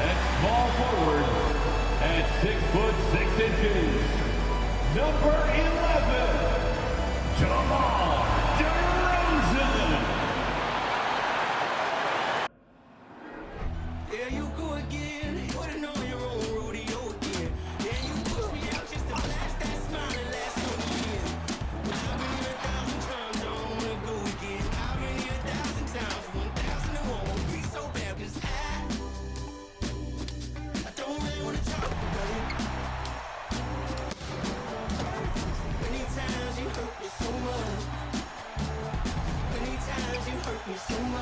At small forward, at 6'6", number 11, DeRozan. There you go again. Putting on your own rodeo again. Yeah, you put me out just to flash that smile and last on the end. But I've been here 1,000 times, I don't wanna go again. I've been here 1,000 times, 1,001 won't be so bad, 'cause I don't really wanna talk about it. Many times you hurt me so much. Many times you hurt me so much.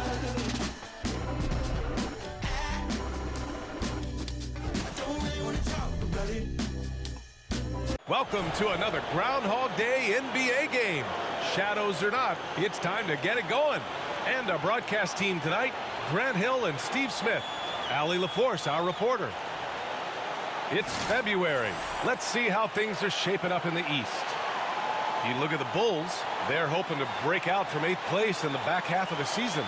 Welcome to another Groundhog Day NBA game. Shadows or not, it's time to get it going. And our broadcast team tonight, Grant Hill and Steve Smith. Allie LaForce, our reporter. It's February. Let's see how things are shaping up in the East. If you look at the Bulls, they're hoping to break out from 8th place in the back half of the season.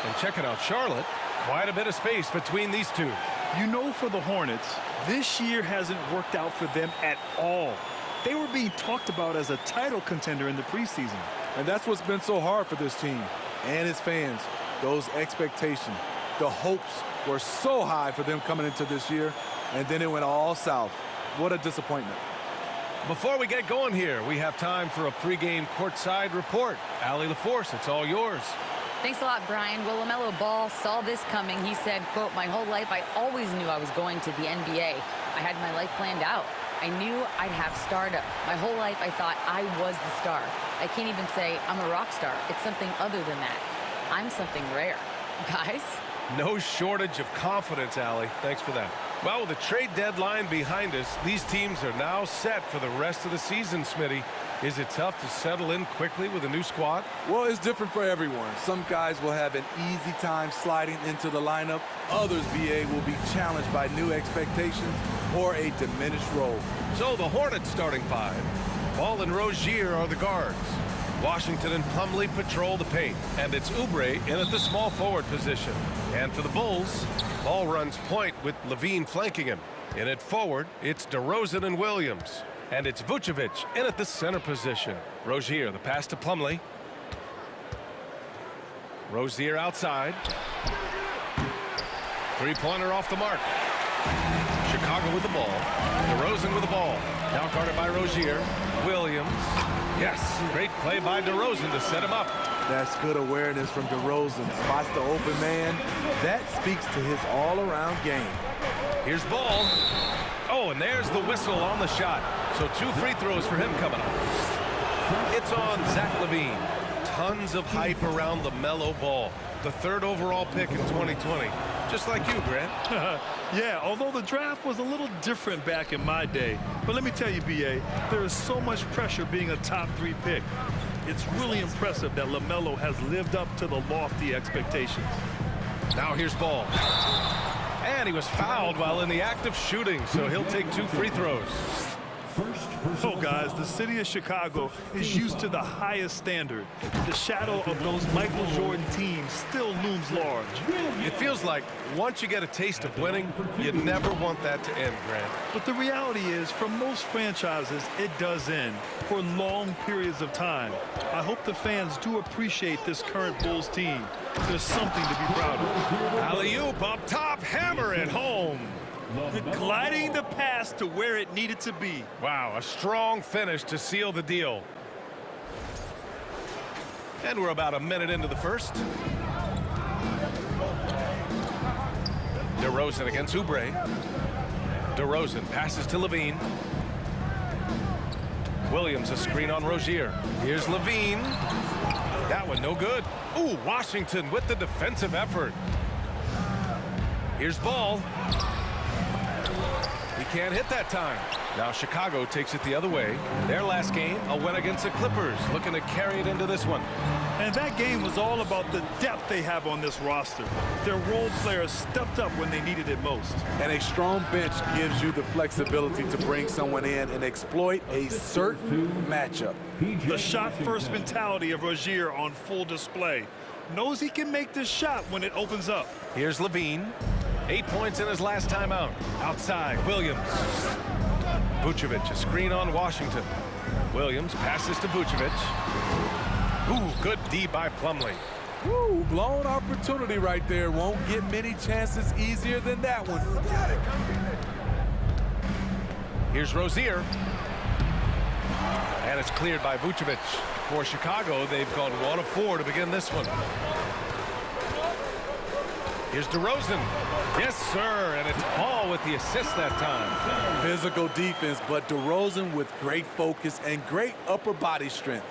And checking out Charlotte, quite a bit of space between these two. You know, for the Hornets, this year hasn't worked out for them at all. They were being talked about as a title contender in the preseason. And that's what's been so hard for this team and its fans. Those expectations, the hopes were so high for them coming into this year, and then it went all south. What a disappointment. Before we get going here, we have time for a pregame courtside report. Allie LaForce, it's all yours. Thanks a lot, Brian. Well, LaMelo Ball saw this coming. He said, quote, "My whole life I always knew I was going to the NBA. I had my life planned out. I knew I'd have stardom. My whole life I thought I was the star. I can't even say I'm a rock star. It's something other than that. I'm something rare." Guys? No shortage of confidence, Allie. Thanks for that. Well, with the trade deadline behind us, these teams are now set for the rest of the season, Smitty. Is it tough to settle in quickly with a new squad? Well, it's different for everyone. Some guys will have an easy time sliding into the lineup. Others, BA, will be challenged by new expectations or a diminished role. So the Hornets starting five. Ball and Rozier are the guards. Washington and Plumlee patrol the paint. And it's Oubre in at the small forward position. And for the Bulls, Ball runs point with Levine flanking him. In at forward, it's DeRozan and Williams. And it's Vucevic in at the center position. Rozier, the pass to Plumlee. Rozier outside. Three-pointer off the mark. Chicago with the ball. DeRozan with the ball. Now guarded by Rozier. Williams. Yes, great play by DeRozan to set him up. That's good awareness from DeRozan. Spots the open man. That speaks to his all-around game. Here's Ball. Oh, and there's the whistle on the shot. So 2 free throws for him coming up. It's on Zach LaVine. Tons of hype around LaMelo Ball, the 3rd overall pick in 2020. Just like you, Grant. Yeah, although the draft was a little different back in my day. But let me tell you, BA, there is so much pressure being a top 3 pick. It's really impressive that LaMelo has lived up to the lofty expectations. Now here's Ball. And he was fouled while in the act of shooting, so he'll take 2 free throws. So, guys, the city of Chicago is used to the highest standard. The shadow of those Michael Jordan teams still looms large. It feels like once you get a taste of winning, you never want that to end, Grant. But the reality is, for most franchises, it does end for long periods of time. I hope the fans do appreciate this current Bulls team. There's something to be proud of. Alley-oop up top, hammer it home. Gliding the pass to where it needed to be. Wow, a strong finish to seal the deal. And we're about a minute into the first. DeRozan against Oubre. DeRozan passes to Levine. Williams a screen on Rozier. Here's Levine. That one no good. Ooh, Washington with the defensive effort. Here's Ball. He can't hit that time. Now Chicago takes it the other way. Their last game, a win against the Clippers, looking to carry it into this one. And that game was all about the depth they have on this roster. Their role players stepped up when they needed it most. And a strong bench gives you the flexibility to bring someone in and exploit a certain matchup. The shot-first mentality of Rozier on full display. Knows he can make this shot when it opens up. Here's Levine. 8 points in his last timeout. Outside, Williams. Vucevic, a screen on Washington. Williams passes to Vucevic. Ooh, good D by Plumlee. Woo, blown opportunity right there. Won't get many chances easier than that one. Here's Rozier. And it's cleared by Vucevic. For Chicago, they've gone 1 of 4 to begin this one. Here's DeRozan. Yes, sir, and it's Paul with the assist that time. Physical defense, but DeRozan with great focus and great upper body strength.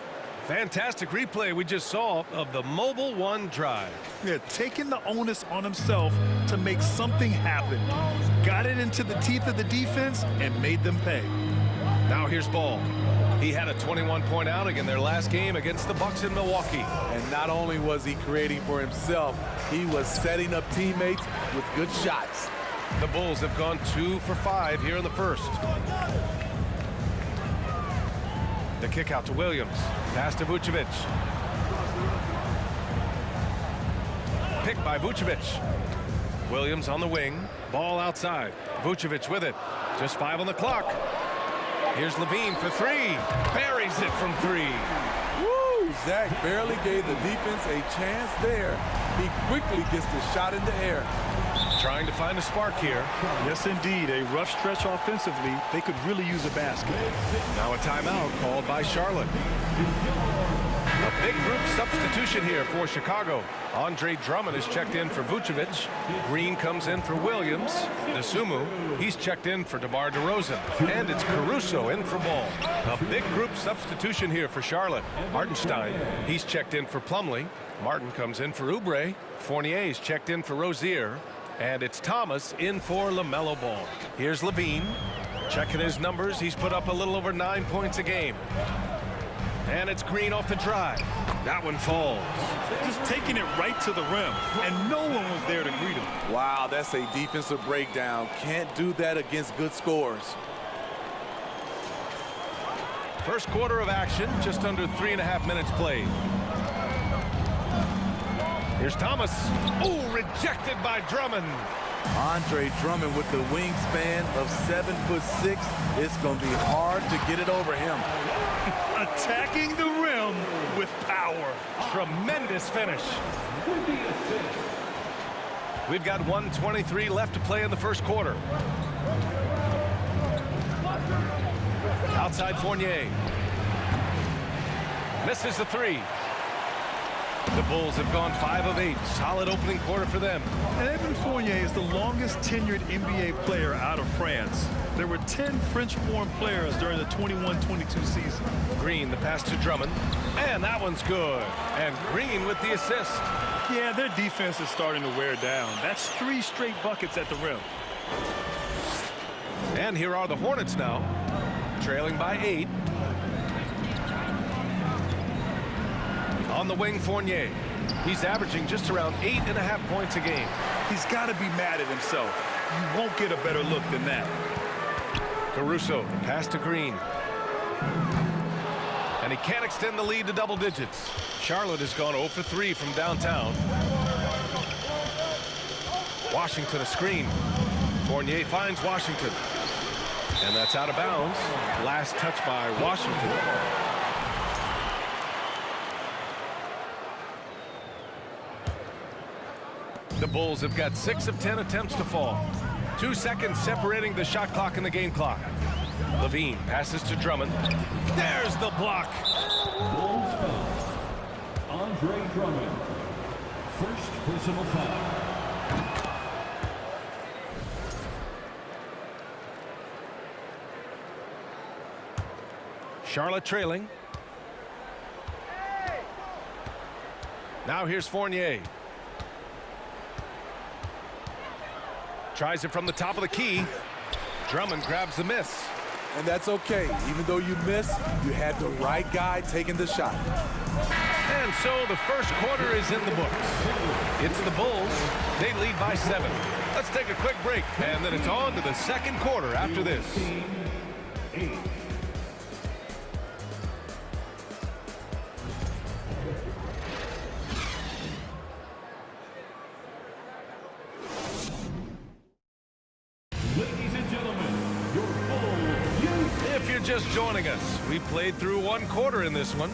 Fantastic replay we just saw of the Mobile One drive. Yeah, taking the onus on himself to make something happen. Got it into the teeth of the defense and made them pay. Now here's Ball. He had a 21-point outing in their last game against the Bucks in Milwaukee. And not only was he creating for himself, he was setting up teammates with good shots. The Bulls have gone 2 for 5 here in the first. The kick out to Williams. Pass to Vucevic. Picked by Vucevic. Williams on the wing. Ball outside. Vucevic with it. Just 5 on the clock. Here's Levine for 3. Buries it from 3. Woo! Zach barely gave the defense a chance there. He quickly gets the shot in the air. Trying to find a spark here. Yes, indeed. A rough stretch offensively. They could really use a basket. Now a timeout called by Charlotte. A big group substitution here for Chicago. Andre Drummond is checked in for Vucevic. Green comes in for Williams. Nasumu, he's checked in for DeMar DeRozan. And it's Caruso in for Ball. A big group substitution here for Charlotte. Hartenstein, he's checked in for Plumlee. Martin comes in for Oubre. Fournier's checked in for Rozier. And it's Thomas in for LaMelo Ball. Here's Levine. Checking his numbers, he's put up a little over 9 points a game. And it's Green off the drive. That one falls. Just taking it right to the rim, and no one was there to greet him. Wow, that's a defensive breakdown. Can't do that against good scores. First quarter of action, just under 3.5 minutes played. Here's Thomas. Oh, rejected by Drummond. Andre Drummond with the wingspan of 7'6". It's going to be hard to get it over him. Attacking the rim with power. Tremendous finish. We've got 1:23 left to play in the first quarter. Outside Fournier. Misses the 3. The Bulls have gone 5 of 8. Solid opening quarter for them. And Evan Fournier is the longest tenured NBA player out of France. There were 10 French-born players during the 21-22 season. Green, the pass to Drummond. And that one's good. And Green with the assist. Yeah, their defense is starting to wear down. That's 3 straight buckets at the rim. And here are the Hornets now, trailing by 8. On the wing, Fournier. He's averaging just around 8.5 points a game. He's got to be mad at himself. You won't get a better look than that. Caruso, pass to Green. And he can't extend the lead to double digits. Charlotte has gone 0 for 3 from downtown. Washington a screen. Fournier finds Washington. And that's out of bounds. Last touch by Washington. The Bulls have got 6 of 10 attempts to fall. 2 seconds separating the shot clock and the game clock. Levine passes to Drummond. There's the block. Bulls foul. Andre Drummond. First personal foul. Charlotte trailing. Now here's Fournier. Tries it from the top of the key. Drummond grabs the miss. And that's okay. Even though you miss, you had the right guy taking the shot. And so the first quarter is in the books. It's the Bulls. They lead by 7. Let's take a quick break, and then it's on to the second quarter after this. 8. just joining us, we played through one quarter in this one.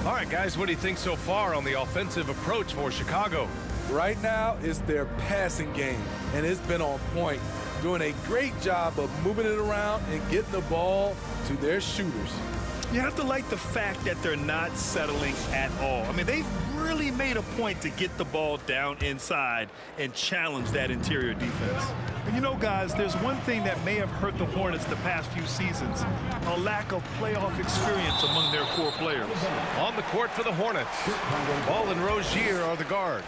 All right, guys, what do you think so far on the offensive approach for Chicago? Right now, it's their passing game, and it's been on point, doing a great job of moving it around and getting the ball to their shooters. You have to like the fact that they're not settling at all. I mean, they've really made a point to get the ball down inside and challenge that interior defense. And you know, guys, there's one thing that may have hurt the Hornets the past few seasons, a lack of playoff experience among their core players. On the court for the Hornets, Ball and Rozier are the guards.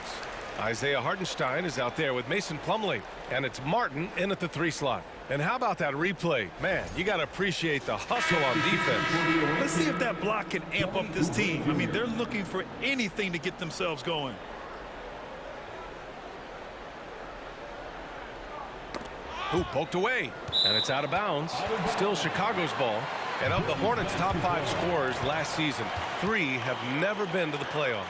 Isaiah Hartenstein is out there with Mason Plumlee, and it's Martin in at the 3 slot. And how about that replay? Man, you got to appreciate the hustle on defense. Let's see if that block can amp up this team. I mean, they're looking for anything to get themselves going. Ooh, poked away, and it's out of bounds. Still Chicago's ball. And of the Hornets' top 5 scorers last season, 3 have never been to the playoffs.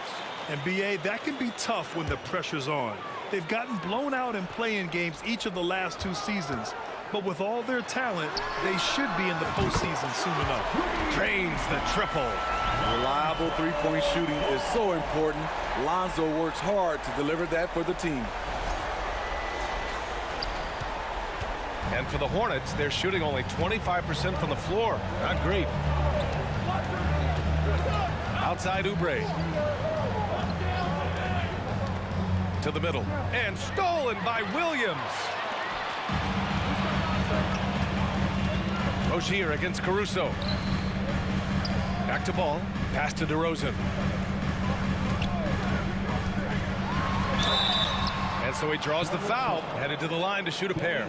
And B.A., that can be tough when the pressure's on. They've gotten blown out in play-in games each of the last 2 seasons. But with all their talent, they should be in the postseason soon enough. Drains the triple. Reliable three-point shooting is so important. Lonzo works hard to deliver that for the team. And for the Hornets, they're shooting only 25% from the floor. Not great. Outside Oubre. To the middle. And stolen by Williams. Rozier against Caruso. Back to Ball. Pass to DeRozan. And so he draws the foul, headed to the line to shoot a pair.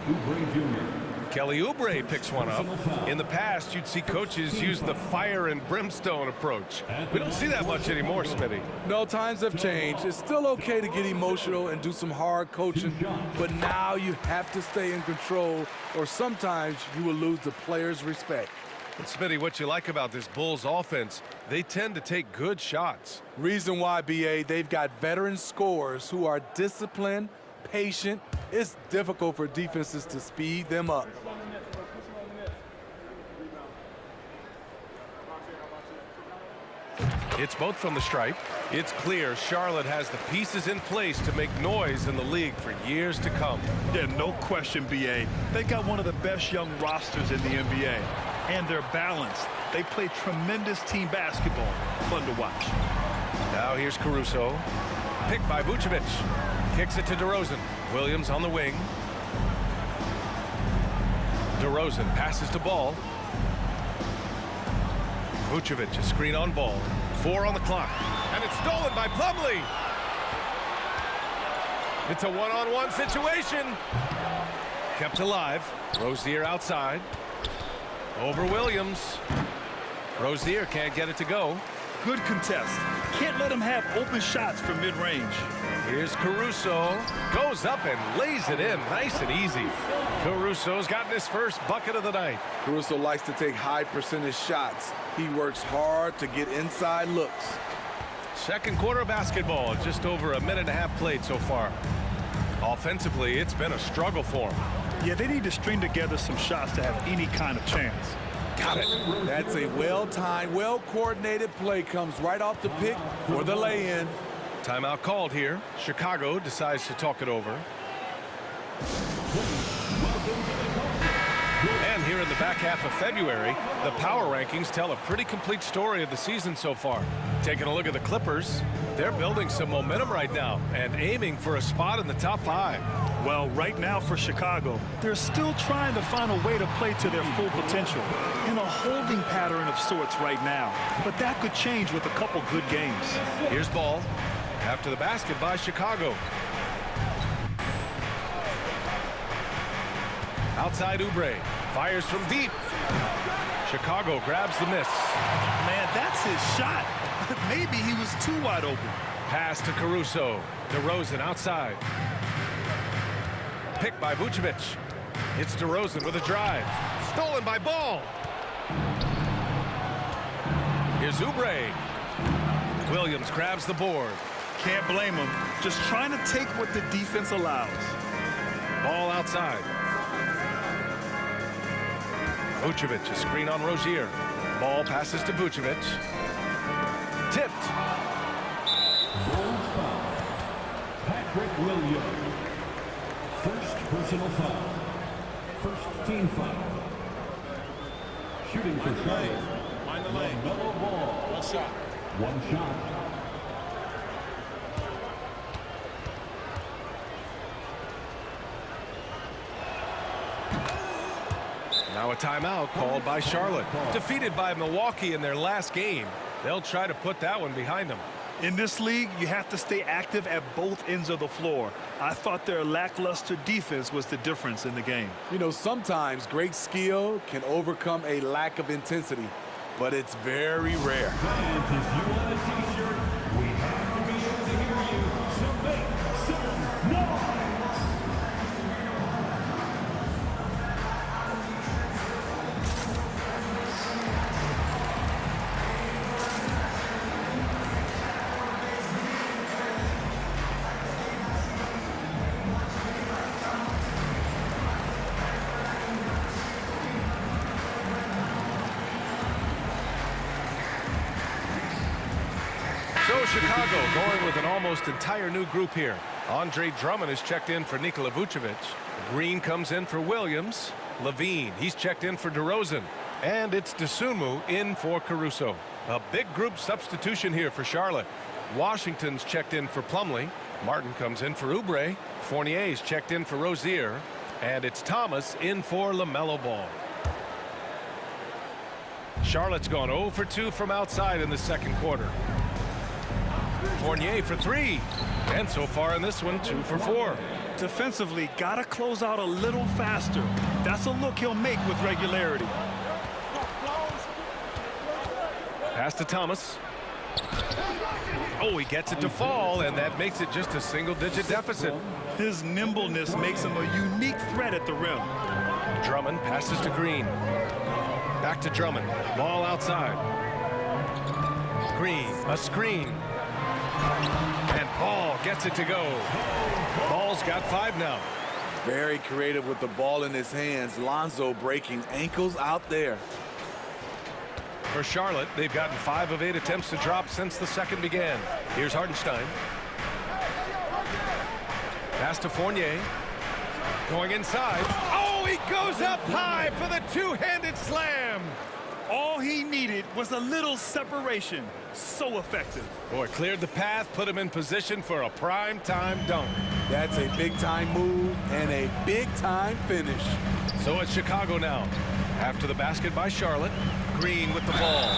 Kelly Oubre picks one up. In the past, you'd see coaches use the fire and brimstone approach. We don't see that much anymore, Smitty. No, times have changed. It's still okay to get emotional and do some hard coaching, but now you have to stay in control, or sometimes you will lose the players' respect. And Smitty, what you like about this Bulls offense, they tend to take good shots. Reason why, B.A., they've got veteran scorers who are disciplined, patient. It's difficult for defenses to speed them up. It's both from the stripe. It's clear Charlotte has the pieces in place to make noise in the league for years to come. Yeah, no question, B.A. They got one of the best young rosters in the NBA. And they're balanced. They play tremendous team basketball. Fun to watch. Now here's Caruso. Picked by Vucevic. Kicks it to DeRozan. Williams on the wing. DeRozan passes to Ball. Vucevic, a screen on Ball. 4 on the clock. And it's stolen by Plumlee. It's a one-on-one situation. Kept alive. Rozier outside. Over Williams. Rozier can't get it to go. Good contest. Can't let him have open shots from mid-range. Here's Caruso. Goes up and lays it in. Nice and easy. Caruso's gotten his first bucket of the night. Caruso likes to take high percentage shots. He works hard to get inside looks. Second quarter of basketball. Just over a minute and a half played so far. Offensively, it's been a struggle for him. Yeah, they need to string together some shots to have any kind of chance. Got it. That's a well-timed, well-coordinated play. Comes right off the pick for the lay-in. Timeout called here. Chicago decides to talk it over. And here in the back half of February, the power rankings tell a pretty complete story of the season so far. Taking a look at the Clippers, they're building some momentum right now and aiming for a spot in the top 5. Well, right now for Chicago, they're still trying to find a way to play to their full potential. In a holding pattern of sorts right now. But that could change with a couple good games. Here's Ball. After the basket by Chicago. Outside Oubre. Fires from deep. Chicago grabs the miss. Man, that's his shot. Maybe he was too wide open. Pass to Caruso. DeRozan outside. Picked by Vucevic. It's DeRozan with a drive. Stolen by Ball. Here's Oubre. Williams grabs the board. Can't blame him. Just trying to take what the defense allows. Ball outside. Vucevic, a screen on Rozier. Ball passes to Vucevic. Tipped. Bulls foul. Patrick Williams. First personal foul. First team foul. Shooting for Charlotte. LaMelo Ball. One shot. One shot. Now a timeout called by Charlotte. Defeated by Milwaukee in their last game. They'll try to put that one behind them. In this league, you have to stay active at both ends of the floor. I thought their lackluster defense was the difference in the game. You know, sometimes great skill can overcome a lack of intensity, but it's very rare. Fans, if you want a t-shirt, we have to be able to hear you. So make some noise. So Chicago going with an almost entire new group here. Andre Drummond is checked in for Nikola Vucevic. Green comes in for Williams. Levine, he's checked in for DeRozan. And it's Dosunmu in for Caruso. A big group substitution here for Charlotte. Washington's checked in for Plumlee. Martin comes in for Oubre. Fournier's checked in for Rozier. And it's Thomas in for LaMelo Ball. Charlotte's gone 0 for 2 from outside in the second quarter. Fournier for 3. And so far in this one, 2 for 4. Defensively, gotta close out a little faster. That's a look he'll make with regularity. Pass to Thomas. Oh, he gets it to fall, and that makes it just a single-digit deficit. His nimbleness makes him a unique threat at the rim. Drummond passes to Green. Back to Drummond. Ball outside. Green, a screen. And Ball gets it to go. Ball's got 5 now. Very creative with the ball in his hands. Lonzo breaking ankles out there. For Charlotte, they've gotten 5 of 8 attempts to drop since the second began. Here's Hartenstein. Pass to Fournier. Going inside. Oh, he goes up high for the two-handed slam. All he needed was a little separation. So effective. Boy, cleared the path, put him in position for a prime-time dunk. That's a big-time move and a big-time finish. So it's Chicago now. After the basket by Charlotte, Green with the ball.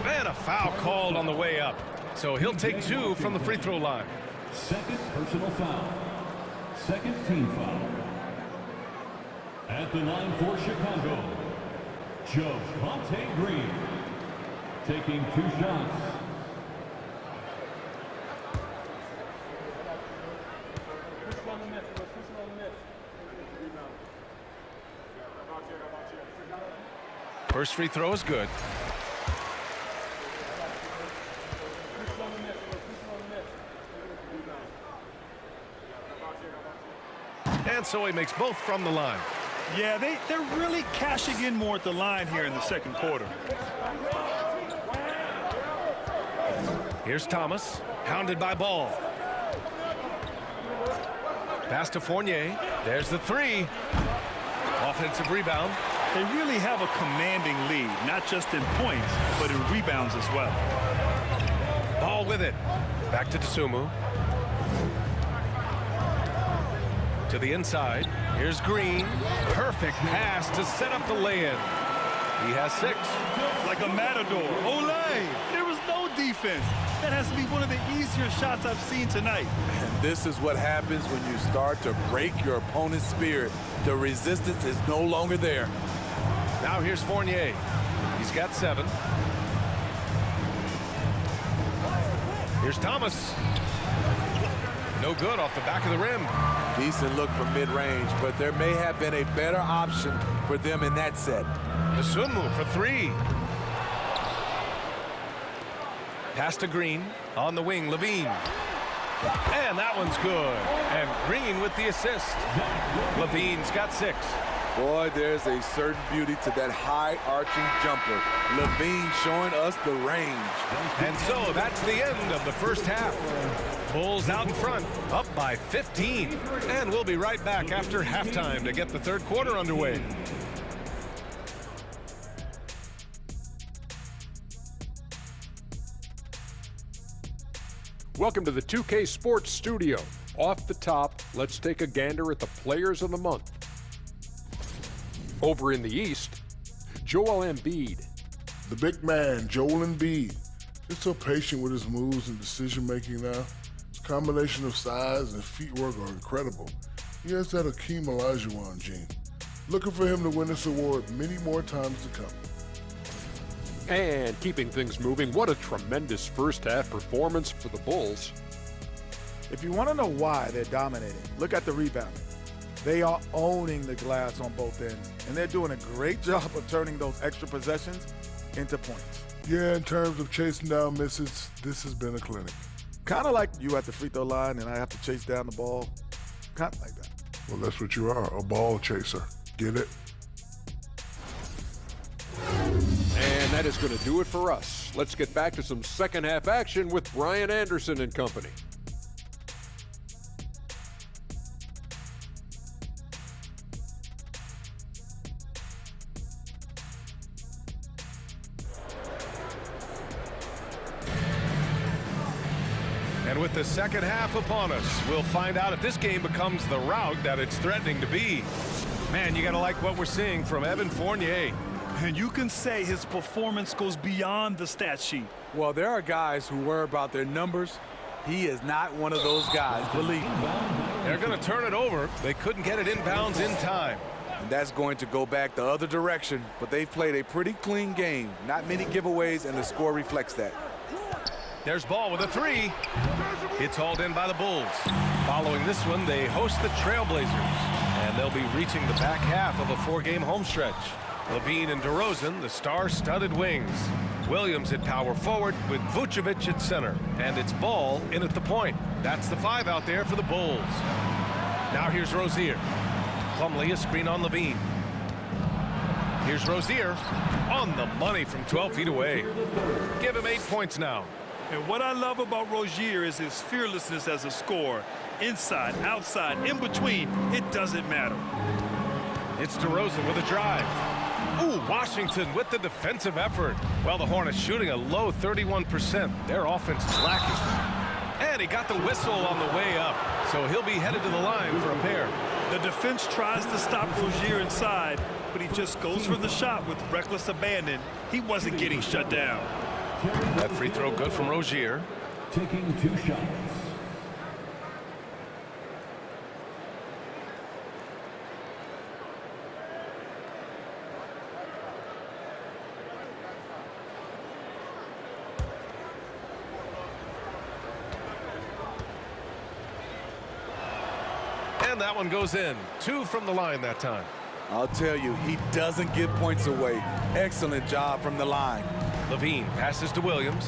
And a foul called on the way up. So he'll take 2 from the free throw line. Second personal foul. Second team foul. At the line for Chicago, Javonte Green taking 2 shots. First free throw is good. And so he makes both from the line. Yeah, they're really cashing in more at the line here in the second quarter. Here's Thomas, hounded by Ball. Pass to Fournier. There's the 3. Offensive rebound. They really have a commanding lead, not just in points, but in rebounds as well. Ball with it. Back to Dosunmu. To the inside. Here's Green. Perfect pass to set up the lay-in. He has 6. Like a matador. Olay! There was no defense. That has to be one of the easier shots I've seen tonight. And this is what happens when you start to break your opponent's spirit. The resistance is no longer there. Now here's Fournier. He's got 7. Here's Thomas. No good off the back of the rim. Decent look from mid-range, but there may have been a better option for them in that set. Dosunmu for 3. Pass to Green. On the wing, Levine. And that one's good. And Green with the assist. Levine's got 6. Boy, there's a certain beauty to that high-arching jumper. Levine showing us the range. And so that's the end of the first half. Bulls out in front, up by 15. And we'll be right back after halftime to get the third quarter underway. Welcome to the 2K Sports Studio. Off the top, let's take a gander at the players of the month. Over in the East, Joel Embiid. The big man, Joel Embiid. Just so patient with his moves and decision-making now. His combination of size and feet work are incredible. He has that Hakeem Olajuwon gene. Looking for him to win this award many more times to come. And keeping things moving, what a tremendous first half performance for the Bulls. If you want to know why they're dominating, look at the rebounding. They are owning the glass on both ends, and they're doing a great job of turning those extra possessions into points. Yeah, in terms of chasing down misses, this has been a clinic. Kind of like you at the free throw line and I have to chase down the ball. Kind of like that. Well, that's what you are, a ball chaser. Get it? And that is going to do it for us. Let's get back to some second half action with Brian Anderson and company. And with the second half upon us, we'll find out if this game becomes the rout that it's threatening to be. Man, you got to like what we're seeing from Evan Fournier. And you can say his performance goes beyond the stat sheet. Well, there are guys who worry about their numbers. He is not one of those guys, believe me. They're going to turn it over. They couldn't get it inbounds in time. And that's going to go back the other direction, but they've played a pretty clean game. Not many giveaways, and the score reflects that. There's ball with a three. It's hauled in by the Bulls. Following this one, they host the Trailblazers, and they'll be reaching the back half of a four-game homestretch. Levine and DeRozan, the star-studded wings. Williams at power forward with Vucevic at center, and it's Ball in at the point. That's the five out there for the Bulls. Now here's Rozier. Plumlee a screen on Levine. Here's Rozier on the money from 12 feet away. Give him 8 points now. And what I love about Rozier is his fearlessness as a scorer. Inside, outside, in between, it doesn't matter. It's DeRozan with a drive. Ooh, Washington with the defensive effort. Well, the Hornets shooting a low 31%. Their offense is lacking. And he got the whistle on the way up, so he'll be headed to the line for a pair. The defense tries to stop Rozier inside, but he just goes for the shot with reckless abandon. He wasn't getting shut down. That free throw good from Rozier. Taking 2 shots. And that one goes in. 2 from the line that time. I'll tell you, he doesn't give points away. Excellent job from the line. Levine passes to Williams.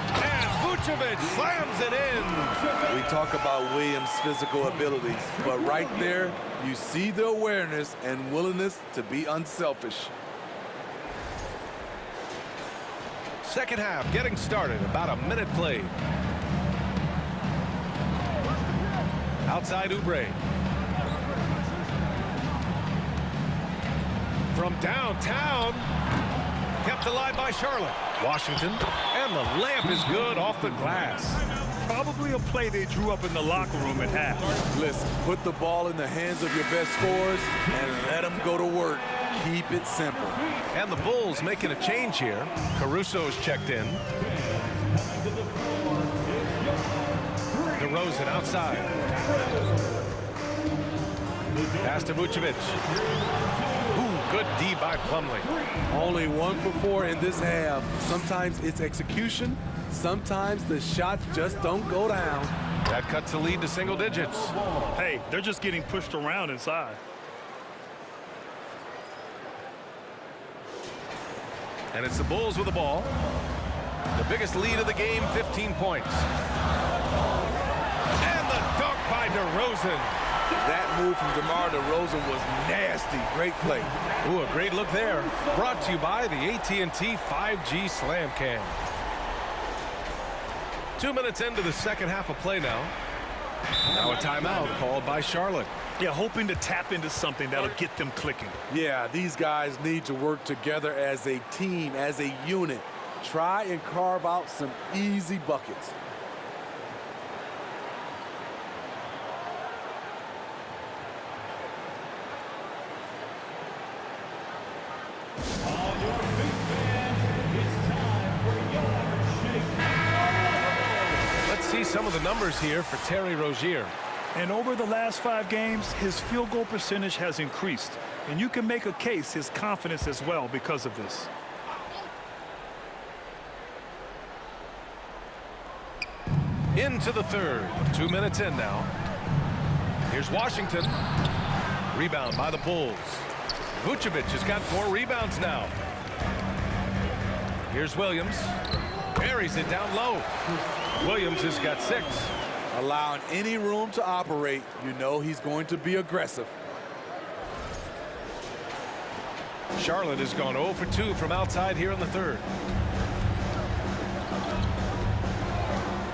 And Vucevic slams it in. We talk about Williams' physical abilities, but right there, you see the awareness and willingness to be unselfish. Second half getting started. About a minute played. Outside Oubre. From downtown. Kept alive by Charlotte. Washington. And the layup is good off the glass. Probably a play they drew up in the locker room at half. Listen, put the ball in the hands of your best scorers and let them go to work. Keep it simple. And the Bulls making a change here. Caruso's checked in. DeRozan outside. Pass to Vucevic. Ooh, good D by Plumlee. Only 1 for 4 in this half. Sometimes it's execution. Sometimes the shots just don't go down. That cuts the lead to single digits. Hey, they're just getting pushed around inside. And it's the Bulls with the ball. The biggest lead of the game, 15 points. And the dunk by DeRozan. That move from DeMar DeRozan was nasty. Great play. Ooh, a great look there. Brought to you by the AT&T 5G Slam Cam. 2 minutes into the second half of play now. Now a timeout called by Charlotte. Yeah, hoping to tap into something that'll get them clicking. Yeah, these guys need to work together as a team, as a unit. Try and carve out some easy buckets. All your big fans, it's time for your shake. Let's see some of the numbers here for Terry Rozier. And over the last 5 games, his field goal percentage has increased. And you can make a case his confidence as well because of this. Into the third. 2 minutes in now. Here's Washington. Rebound by the Bulls. Vucevic has got 4 rebounds now. Here's Williams. Buries it down low. Williams has got 6. Allowing any room to operate, you know he's going to be aggressive. Charlotte has gone 0 for 2 from outside here in the third.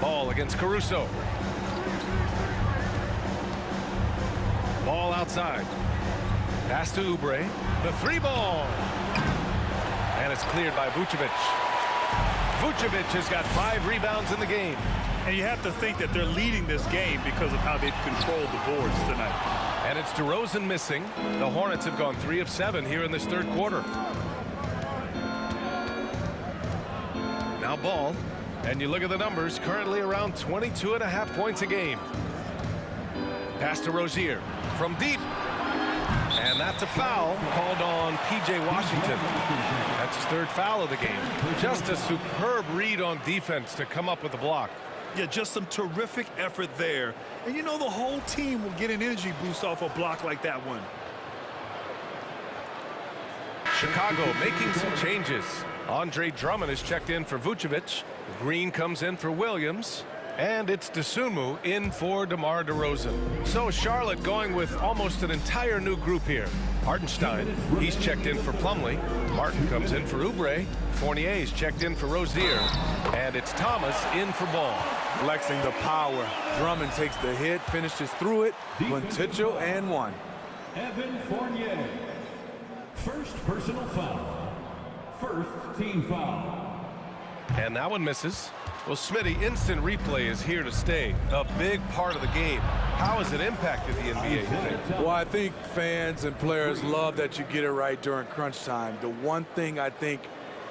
Ball against Caruso. Ball outside. Pass to Oubre. The 3-ball. And it's cleared by Vucevic. Vucevic has got 5 rebounds in the game. And you have to think that they're leading this game because of how they've controlled the boards tonight. And it's DeRozan missing. The Hornets have gone 3 of 7 here in this third quarter. Now Ball. And you look at the numbers, currently around 22.5 points a game. Pass to Rozier from deep. And that's a foul called on P.J. Washington. That's his 3rd foul of the game. Just a superb read on defense to come up with the block. Yeah, just some terrific effort there. And you know the whole team will get an energy boost off a block like that one. Chicago making some changes. Andre Drummond is checked in for Vucevic. Green comes in for Williams. And it's Dosunmu in for DeMar DeRozan. So Charlotte going with almost an entire new group here. Hartenstein, he's checked in for Plumlee. Martin comes in for Oubre. Fournier's checked in for Rozier. And it's Thomas in for Ball. Flexing the power. Drummond takes the hit, finishes through it. Quintillo and 1. Evan Fournier. First personal foul. First team foul. And that one misses. Well, Smitty, instant replay is here to stay. A big part of the game. How has it impacted the NBA, you think? Well, I think fans and players love that you get it right during crunch time. The one thing I think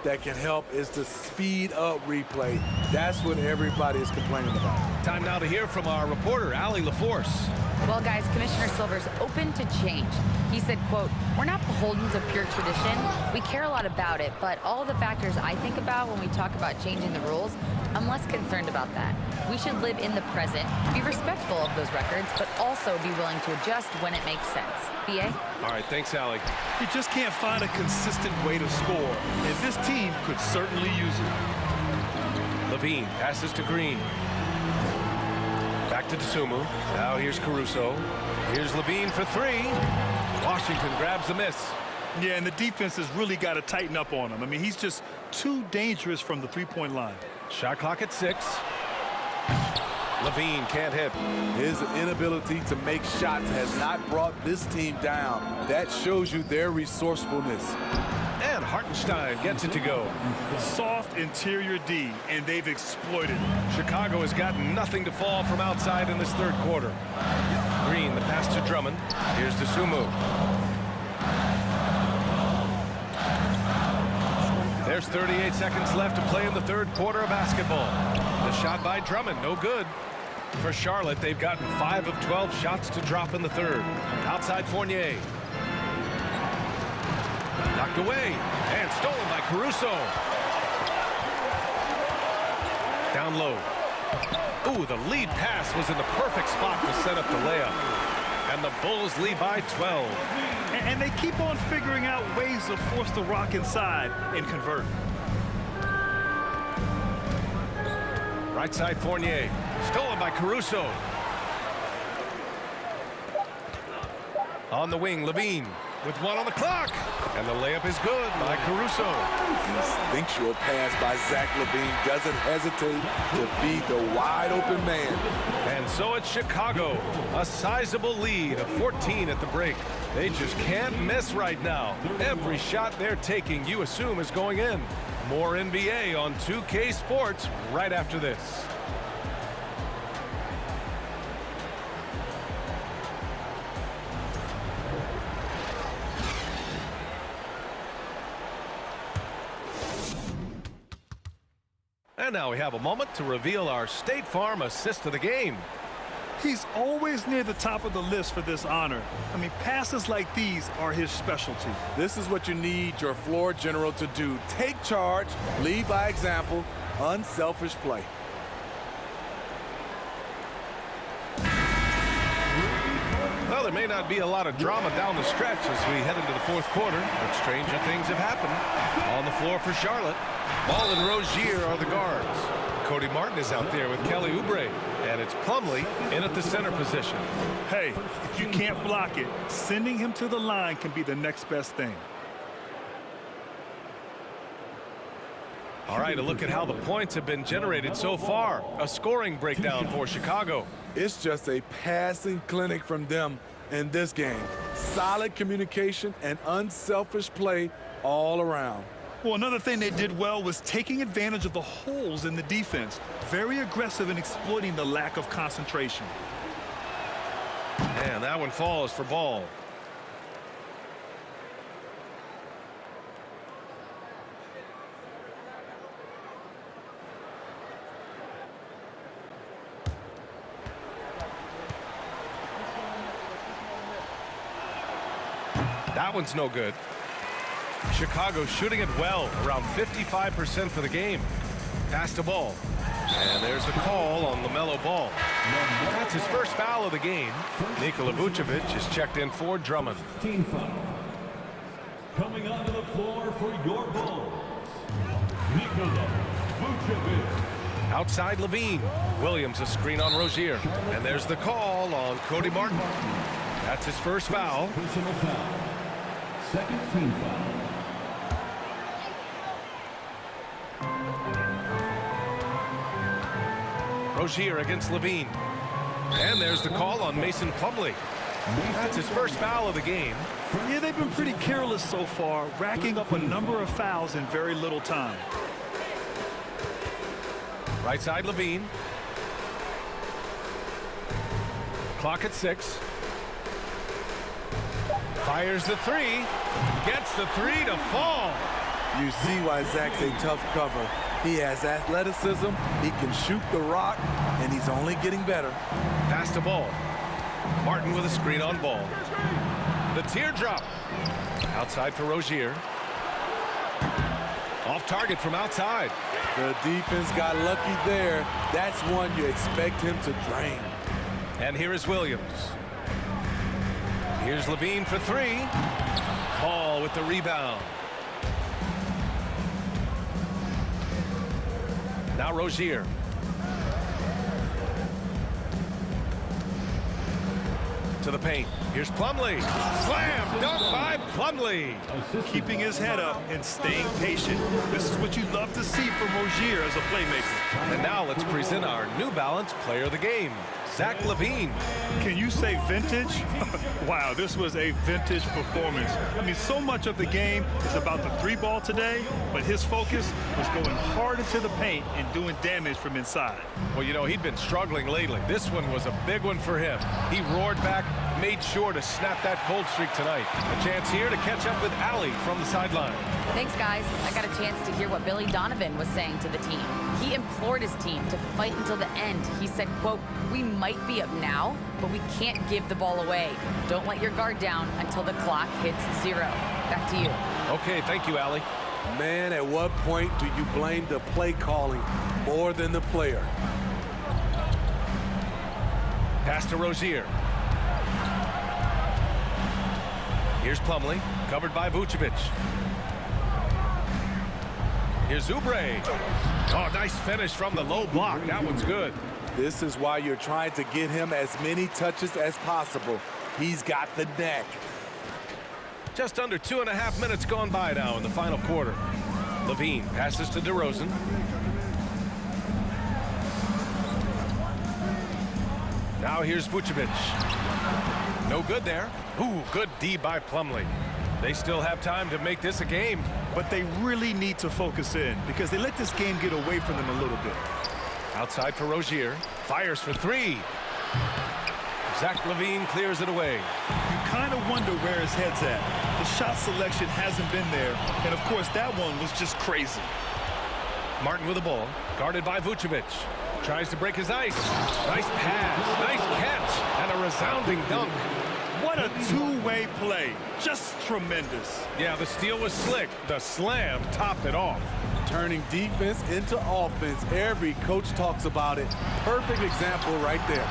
that can help is to speed up replay. That's what everybody is complaining about. Time now to hear from our reporter, Allie LaForce. Well, guys, Commissioner Silver's open to change. He said, quote, "We're not beholden to pure tradition. We care a lot about it, but all the factors I think about when we talk about changing the rules, I'm less concerned about that. We should live in the present, be respectful of those records, but also be willing to adjust when it makes sense." B.A.? All right, thanks, Allie. You just can't find a consistent way to score, and this team could certainly use it. Levine passes to Green. Back to Dosunmu. Now here's Caruso. Here's Levine for 3. Washington grabs the miss. Yeah, and the defense has really got to tighten up on him. I mean, he's just too dangerous from the 3-point line. Shot clock at 6. Levine can't hit. His inability to make shots has not brought this team down. That shows you their resourcefulness. And Hartenstein gets it to go. Soft interior D, and they've exploited it. Chicago has got nothing to fall from outside in this third quarter. Green, the pass to Drummond. Here's Dosunmu. There's 38 seconds left to play in the third quarter of basketball. The shot by Drummond, no good. For Charlotte, they've gotten 5 of 12 shots to drop in the third. Outside Fournier. Knocked away and stolen by Caruso. Down low. Ooh, the lead pass was in the perfect spot to set up the layup. And the Bulls lead by 12. And they keep on figuring out ways to force the rock inside and convert. Right side Fournier. Stolen by Caruso. On the wing, Levine with one on the clock. And the layup is good by Caruso. Instinctual pass by Zach LaVine doesn't hesitate to feed the wide open man. And so it's Chicago, a sizable lead of 14 at the break. They just can't miss right now. Every shot they're taking, you assume, is going in. More NBA on 2K Sports right after this. And now we have a moment to reveal our State Farm assist of the game. He's always near the top of the list for this honor. I mean, passes like these are his specialty. This is what you need your floor general to do. Take charge, lead by example, unselfish play. Well, there may not be a lot of drama down the stretch as we head into the fourth quarter, but stranger things have happened. On the floor for Charlotte, Ball and Rozier are the guards. Cody Martin is out there with Kelly Oubre, and it's Plumlee in at the center position. Hey, if you can't block it, sending him to the line can be the next best thing. All right, a look at how the points have been generated so far. A scoring breakdown for Chicago. It's just a passing clinic from them in this game. Solid communication and unselfish play all around. Well, another thing they did well was taking advantage of the holes in the defense. Very aggressive in exploiting the lack of concentration. And that one falls for Ball. That one's no good. Chicago shooting it well, around 55% for the game. Pass to Ball. And there's the call on LaMelo Ball. That's his first foul of the game. Nikola Vucevic is checked in for Drummond. Team foul. Coming onto the floor for your Bulls, Nikola Vucevic. Outside Levine. Williams a screen on Rozier. And there's the call on Cody Martin. That's his first foul. Personal foul. Second team foul. Rozier against Levine. And there's the call on Mason Plumlee. That's his first foul of the game. Yeah, they've been pretty careless so far, racking up a number of fouls in very little time. Right side Levine. Clock at 6. Fires the three. Gets the three to fall. You see why Zach's a tough cover. He has athleticism, he can shoot the rock, and he's only getting better. Pass to Ball. Martin with a screen on Ball. The teardrop. Outside for Rozier. Off target from outside. The defense got lucky there. That's one you expect him to drain. And here is Williams. Here's Levine for three. Ball with the rebound. Now Rozier. To the paint. Here's Plumlee. Slam dunk by Plumlee. Keeping his head up and staying patient. This is what you love to see from Rozier as a playmaker. And now let's present our New Balance player of the game, Zach LaVine. Can you say vintage? Wow, this was a vintage performance. I mean, so much of the game is about the three ball today, but his focus was going hard into the paint and doing damage from inside. Well, you know, he'd been struggling lately. This one was a big one for him. He roared back, made sure to snap that cold streak tonight. A chance here to catch up with Allie from the sideline. Thanks, guys. I got a chance to hear what Billy Donovan was saying to the team. He implored his team to fight until the end. He said, quote, "We might be up now, but we can't give the ball away. Don't let your guard down until the clock hits 0. Back to you. Okay, thank you, Allie. Man, at what point do you blame the play calling more than the player? Pass to Rozier. Here's Plumlee, covered by Vucevic. Here's Oubre. Oh, nice finish from the low block. That one's good. This is why you're trying to get him as many touches as possible. He's got the neck. Just under 2.5 minutes gone by now in the final quarter. Levine passes to DeRozan. Now here's Vucevic. No good there. Ooh, good D by Plumlee. They still have time to make this a game. But they really need to focus in because they let this game get away from them a little bit. Outside for Rozier. Fires for three. Zach LaVine clears it away. You kind of wonder where his head's at. The shot selection hasn't been there. And, of course, that one was just crazy. Martin with the ball. Guarded by Vucevic. Tries to break his ice. Nice pass. Nice catch. And a resounding dunk. What a two-way play. Just tremendous. Yeah, the steal was slick. The slam topped it off. Turning defense into offense. Every coach talks about it. Perfect example right there.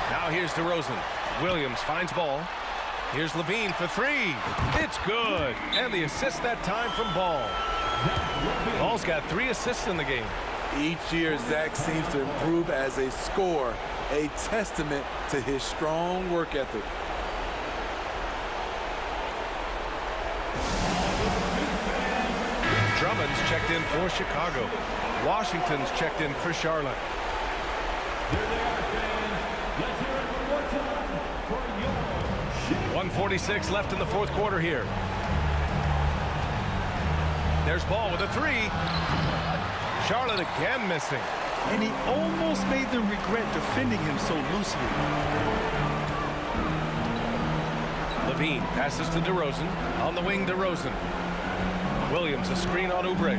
Now here's DeRozan. Williams finds ball. Here's Levine for three. It's good. And the assist that time from Ball. Ball's got 3 assists in the game. Each year, Zach seems to improve as a scorer, a testament to his strong work ethic. Drummond's checked in for Chicago. Washington's checked in for Charlotte. There they are, fans. Let's hear it one more time for your 1:46 left in the fourth quarter here. There's Ball with a three. Charlotte again missing. And he almost made them regret defending him so loosely. Levine passes to DeRozan. On the wing, DeRozan. Williams, a screen on Oubre.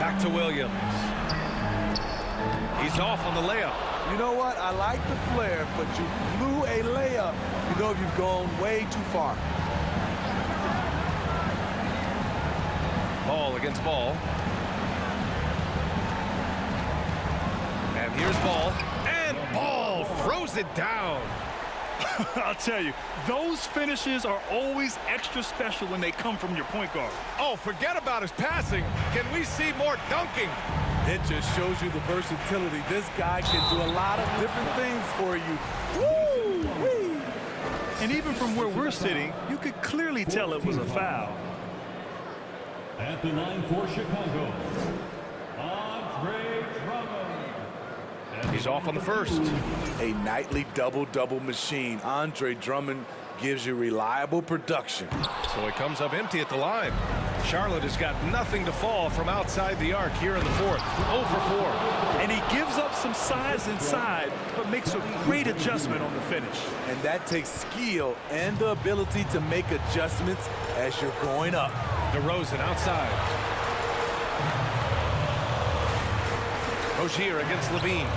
Back to Williams. He's off on the layup. You know what? I like the flair, but you blew a layup. You know you've gone way too far. Ball against Ball. And here's Ball. And Ball throws it down. I'll tell you, those finishes are always extra special when they come from your point guard. Oh, forget about his passing. Can we see more dunking? It just shows you the versatility. This guy can do a lot of different things for you. Woo-wee. And even from where we're sitting, you could clearly tell it was a foul. At the line for Chicago, Andre Drummond. He's off on the first. A nightly double-double machine. Andre Drummond gives you reliable production. So it comes up empty at the line. Charlotte has got nothing to fall from outside the arc here in the fourth. 0 for 4. And he gives up some size inside, but makes a great adjustment on the finish. And that takes skill and the ability to make adjustments as you're going up. DeRozan outside. Rozier against Levine.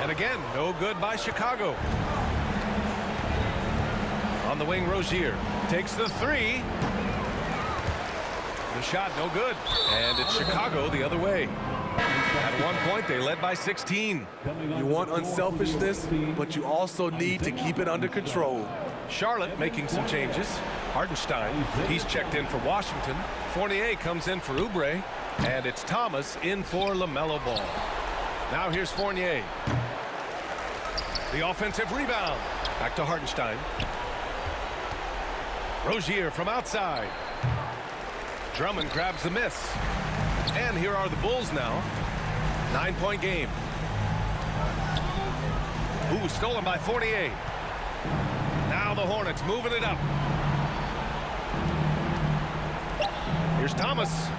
And again, no good by Chicago. On the wing, Rozier takes the three. The shot, no good. And it's Chicago the other way. At one point, they led by 16. You want unselfishness, but you also need to keep it under control. Charlotte making some changes. Hartenstein, he's checked in for Washington. Fournier comes in for Oubre. And it's Thomas in for LaMelo Ball. Now here's Fournier. The offensive rebound. Back to Hartenstein. Rozier from outside. Drummond grabs the miss. And here are the Bulls now. 9-point game. Ooh, stolen by Fournier. Now the Hornets moving it up. Here's Thomas.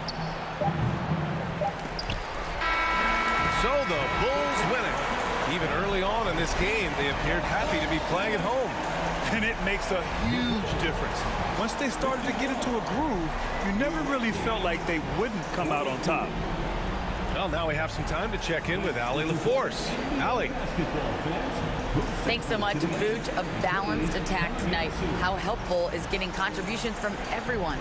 So the Bulls win it. Even early on in this game, they appeared happy to be playing at home. And it makes a huge difference. Once they started to get into a groove, you never really felt like they wouldn't come out on top. Well, now we have some time to check in with Allie LaForce. Allie. Thanks so much, Vooch. A balanced attack tonight. How helpful is getting contributions from everyone?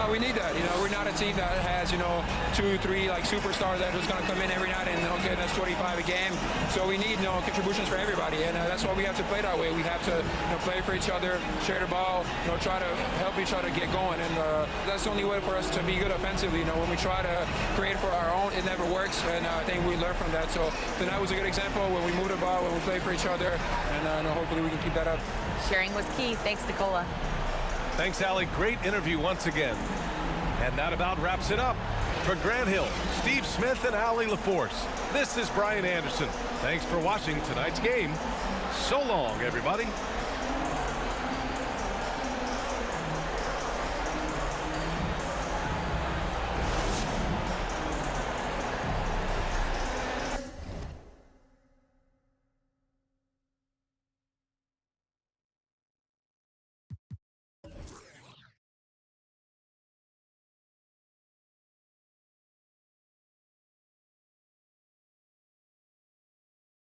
we need that. You know, we're not a team that has, 2, 3 like superstars that are just going to come in every night and get us 25 a game. So we need contributions for everybody, and that's why we have to play that way. We have to play for each other, share the ball, try to help each other get going, and that's the only way for us to be good offensively. When we try to create for our own, it never works, and I think we learned from that. So tonight was a good example when we move the ball, when we play for each other, and hopefully we can keep that up. Sharing was key. Thanks, Nicola. Thanks, Allie. Great interview once again. And that about wraps it up. For Grant Hill, Steve Smith, and Allie LaForce, this is Brian Anderson. Thanks for watching tonight's game. So long, everybody.